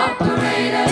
Operator.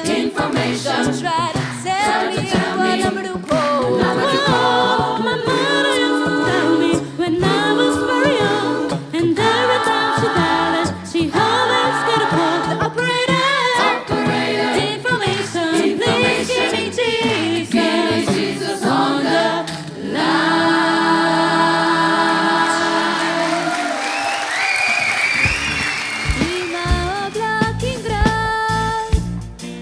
Information. Don't try to tell me what number to call. My mother used to tell me when I was very young, and every time she died, she always got a call. The operator. Information. Please give me Jesus on the Ima oblaki grad,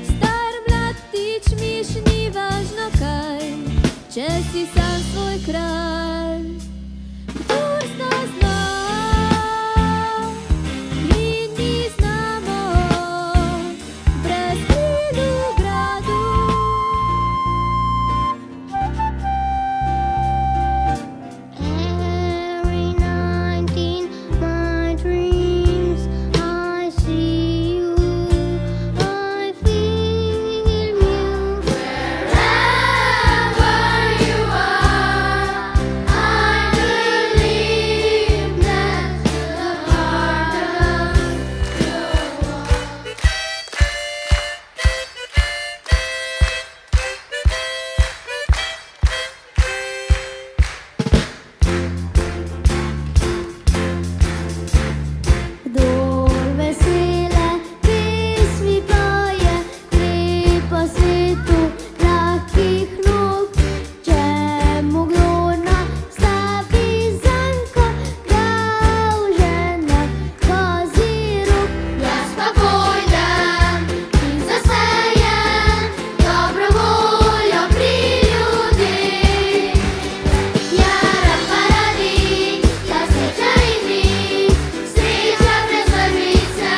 starom latić miš ni važno kaj, česti sam svoj kralj. Kdur zna, i ni znamo, brez krilu gradu. Every night in my dreams, I see you, I feel you. Wherever you are, I believe that the heart of Dol vesele pesmi poje, lepo svetu lahkih nog. Čemu glodna stavi zanko, da užene kozirok. Jaz pa pojdem in zasejem dobro voljo pri ljudeh. Jara paradi, ja sreča vidi, sreča brez vrvice.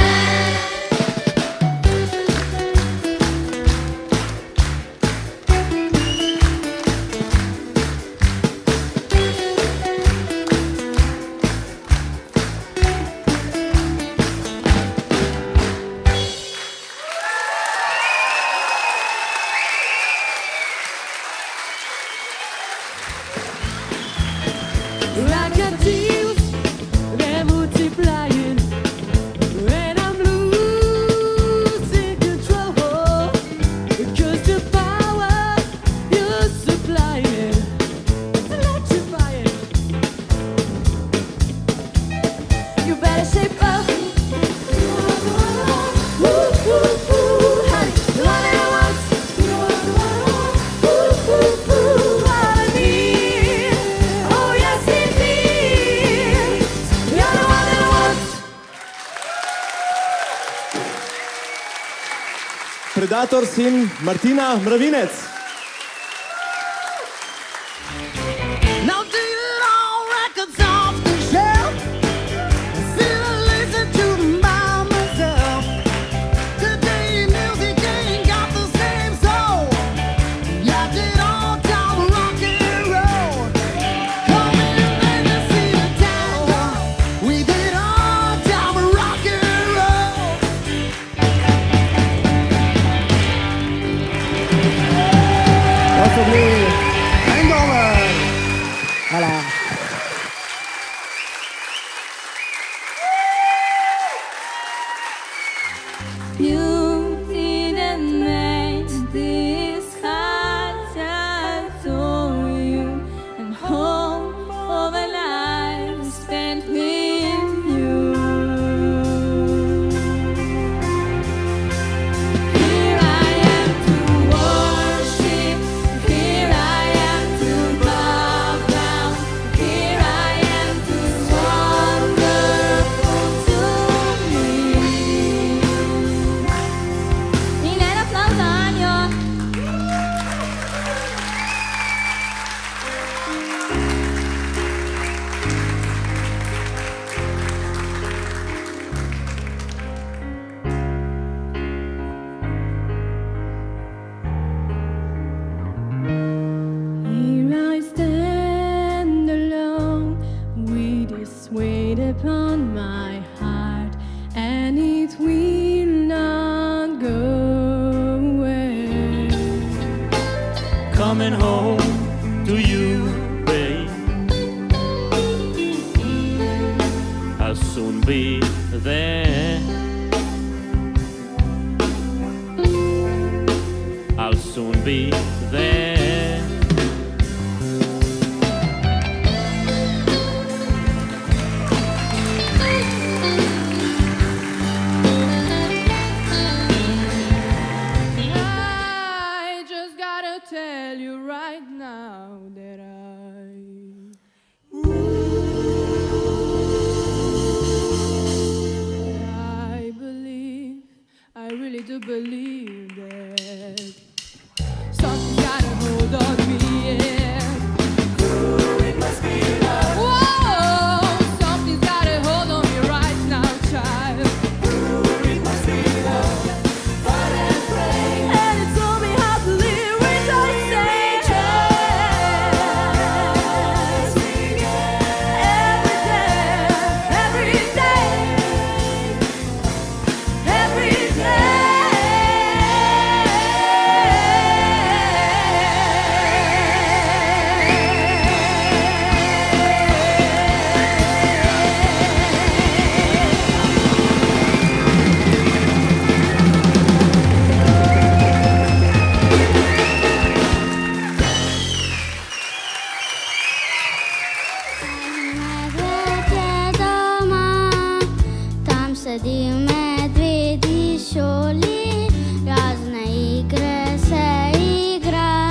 Ragazzi, they're multiplying, and I'm losing control, because the power you're supplying is electrifying. You better shape up. Woo, woo, woo, honey, the one that I want. Woo, woo, woo, what I need. Oh yes, indeed. You're the one that I want. Predators in Martina Mravinec. Now delete all records off the shelf. Still I listen to them by myself. Today music ain't got the same soul. Yeah, did all time rock and roll. Come in and you see the tango. We did all time rock and roll. Possibly Hangover. Voilà. Beauty that made this heart adore you, and hope of a life spent with you. Here I am to worship, here I am to bow down, here I am to wonderful to me. Ninguém aplaudanio. Here I stand alone with this weight upon my heart, and it will not go away. Coming home to you, babe. I'll soon be there. be there. I just gotta tell you right now that I believe, I really do believe that something got a hold on me. Yeah. It must be love. Whoa, something's got a hold on me right now, child. It must be love. And it told me how to live with those things. Every day, every Medvedje doma, tam sedi medvedji šoli, razne igre se igra.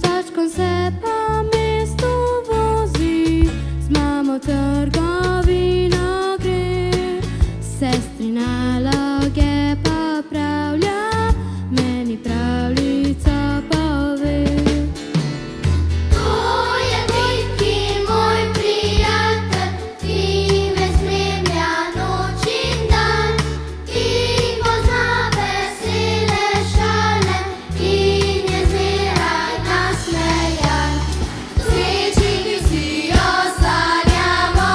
Sačkom se pa mesto vozi, z mamo trgovino gre. Sestri naloge popravlja, meni pravljico pove. To je Viki, moj prijatelj, ki me spremlja noč in dan, ki pozna vesele šale in je zmeraj nasmejan. Sreči, ki si jo sanjamo,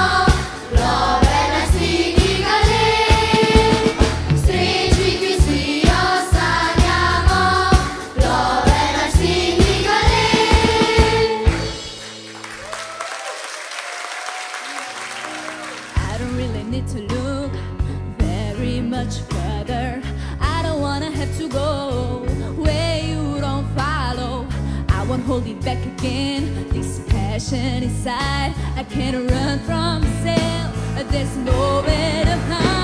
plove na snegi galen. Sreči, ki si jo sanjamo, plove na snegi galen. I don't really need to look very much further. I don't wanna have to go where you don't follow. I won't hold it back again. This passion inside, I can't run from myself. There's nowhere to hide.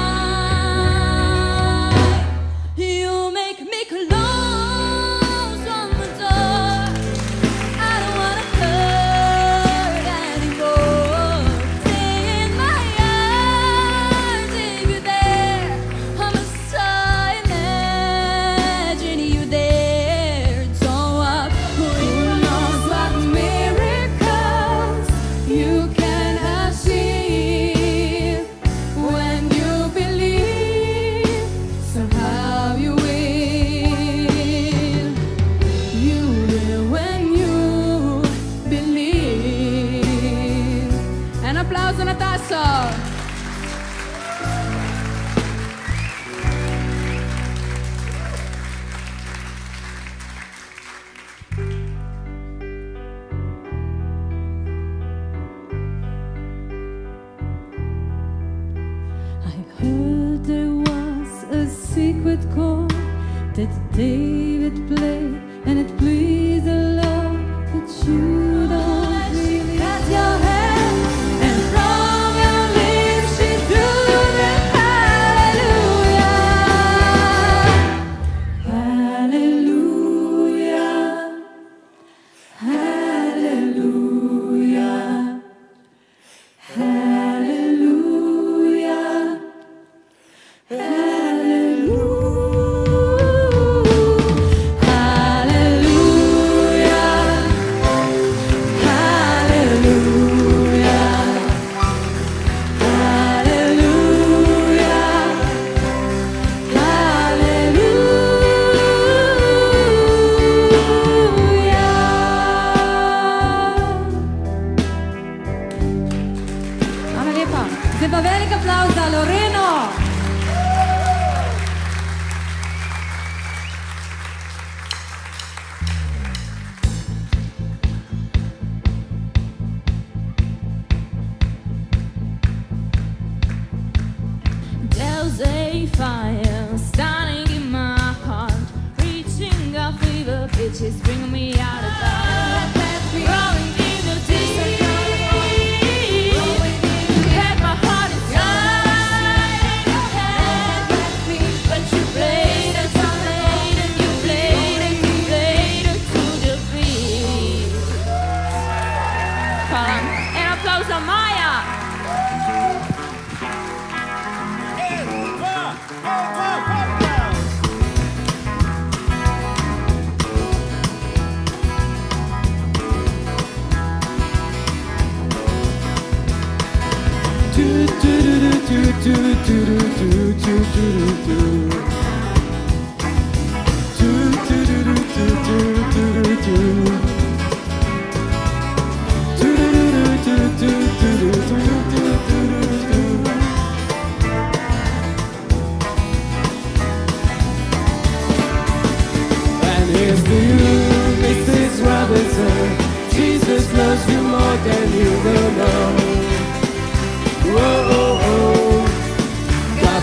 You make me close on the door. I don't wanna hurt anymore. Stay in my arms if you're there. I'm so imagine you there. Don't walk. Who knows what miracles you can achieve when you believe. Somehow you will. You will when you believe. Un applauso Natasha. I heard there was a secret chord that David played, and it pleased the Lord, but you don't really. Cut your hair, and from your lips she drew the hallelujah, hallelujah, hallelujah, hallelujah. Hvala lepa. Zdaj pa velik aplavz za Loreno. There's a fire starting in my heart, reaching a fever pitch.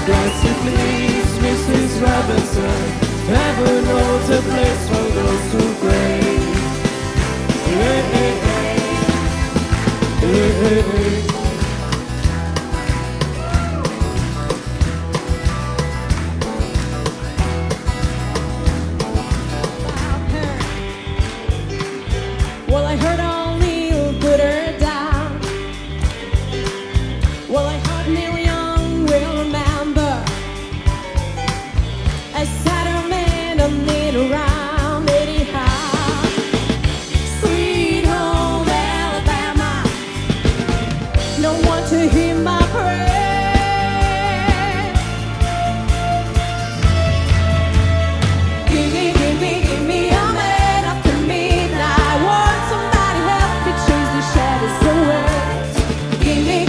Grassy please, Mrs. Robinson. Heaven knows a place for those who pray. Hey, hey, hey. Hey, hey, hey. Well, I heard only put her down. Well, I heard Neil Young will remember a sadder man don't need around anyhow. Sweet home Alabama, no one to hear my prayer. Give me a man after midnight. Want somebody help me chase the shadows away. Give me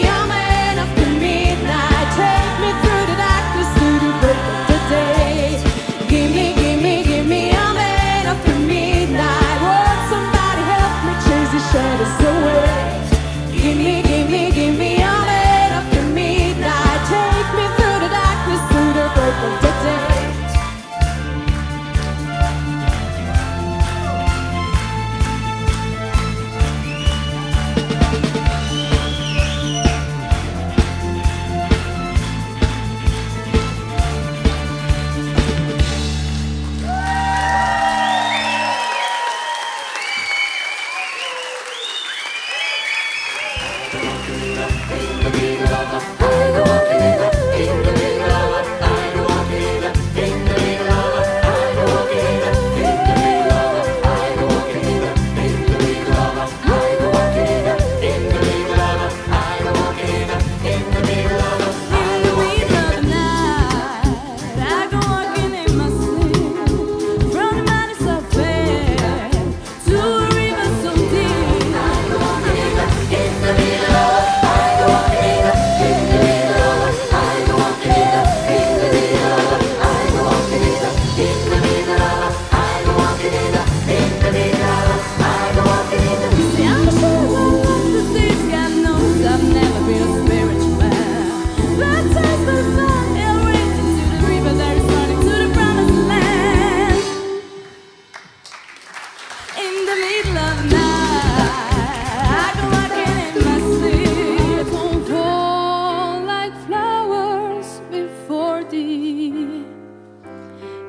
a man after midnight. Take me through the darkness to the break of the day. Give me a man after midnight. Want somebody help me chase the shadows away. Give me a man after midnight. Take me through the darkness to the break of the day.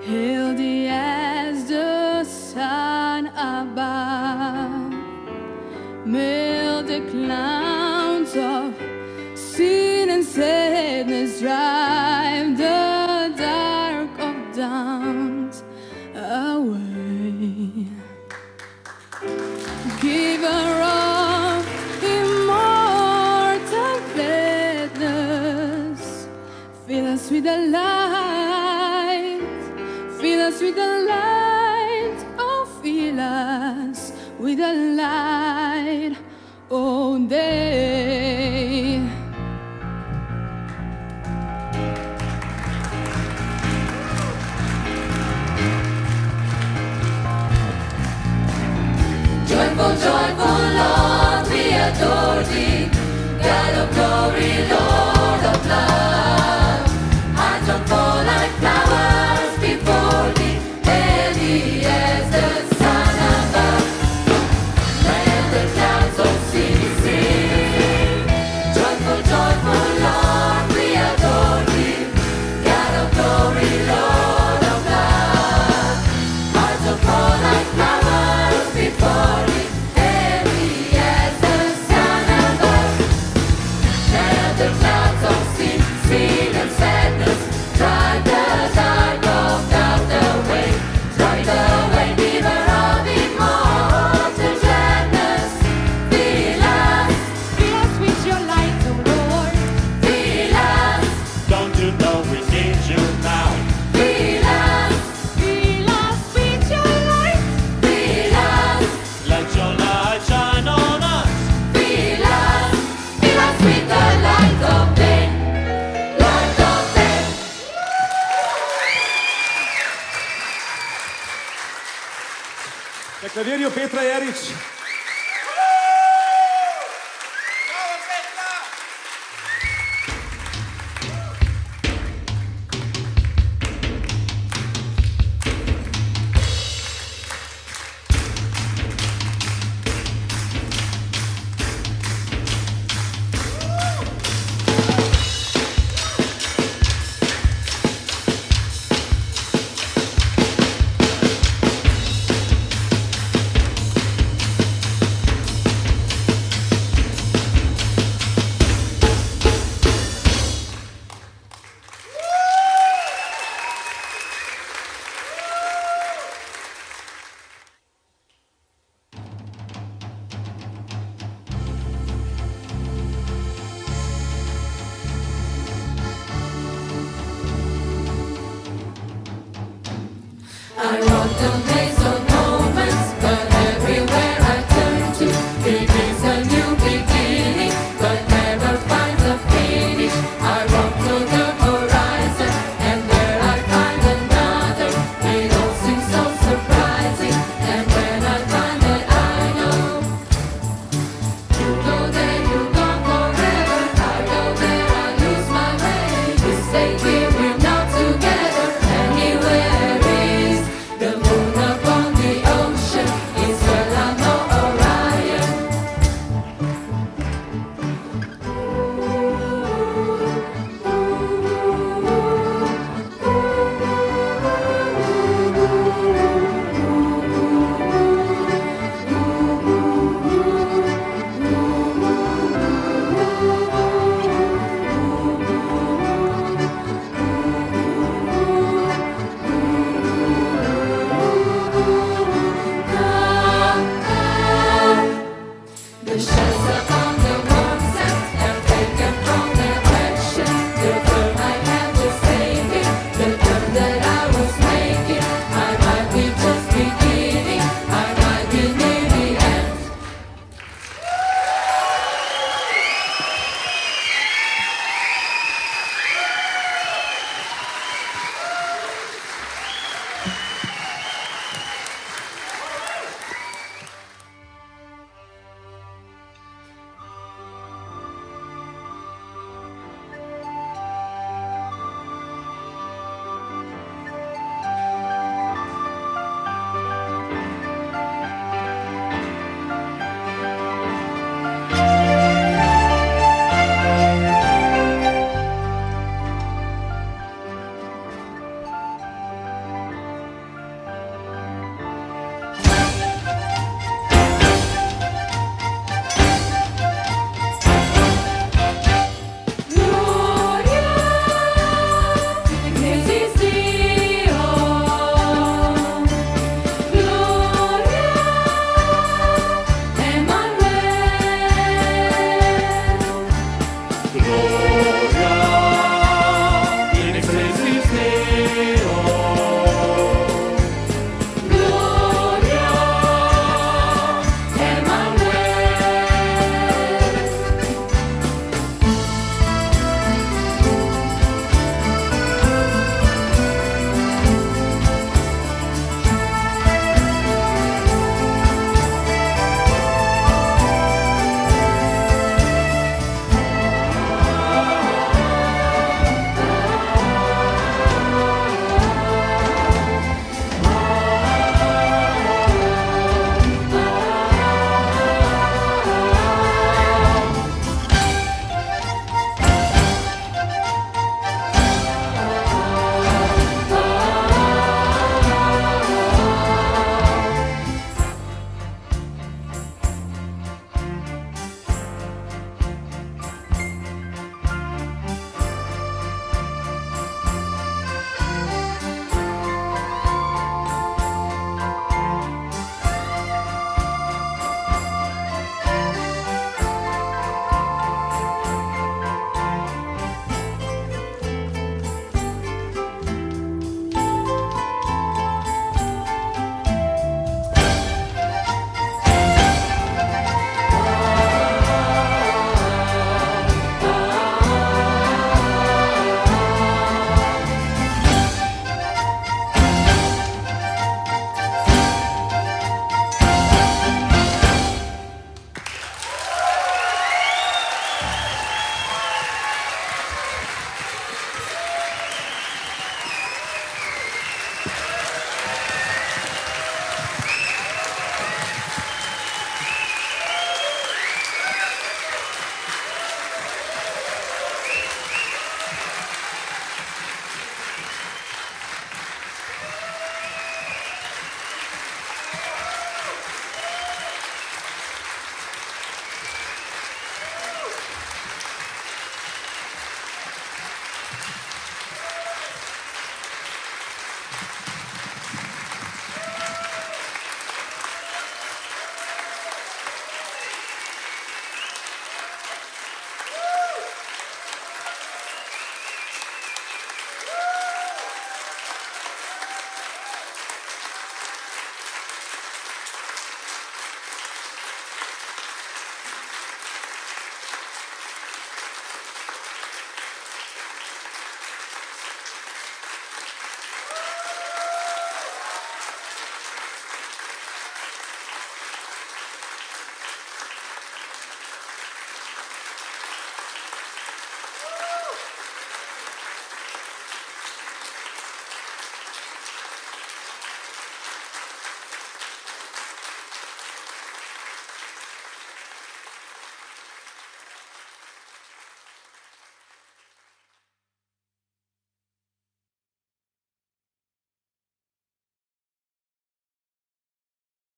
Hildy as the sun above, melt the clouds of sin and sadness, drive the dark of dawns away. Giver of immortal gladness, fill us with the light, fill us with the light, oh fill us with the light all day. Joyful, joyful Lord, we adore thee. God of glory, Lord of love. Hearts unfold like flowers before thee. Heavy as the sun above. Let the clouds all sing, sing. Joyful, joyful Lord, we adore thee. God of glory, Lord of love. Hearts unfold like flowers before thee. Na klavirju Petra Jerič. I want to make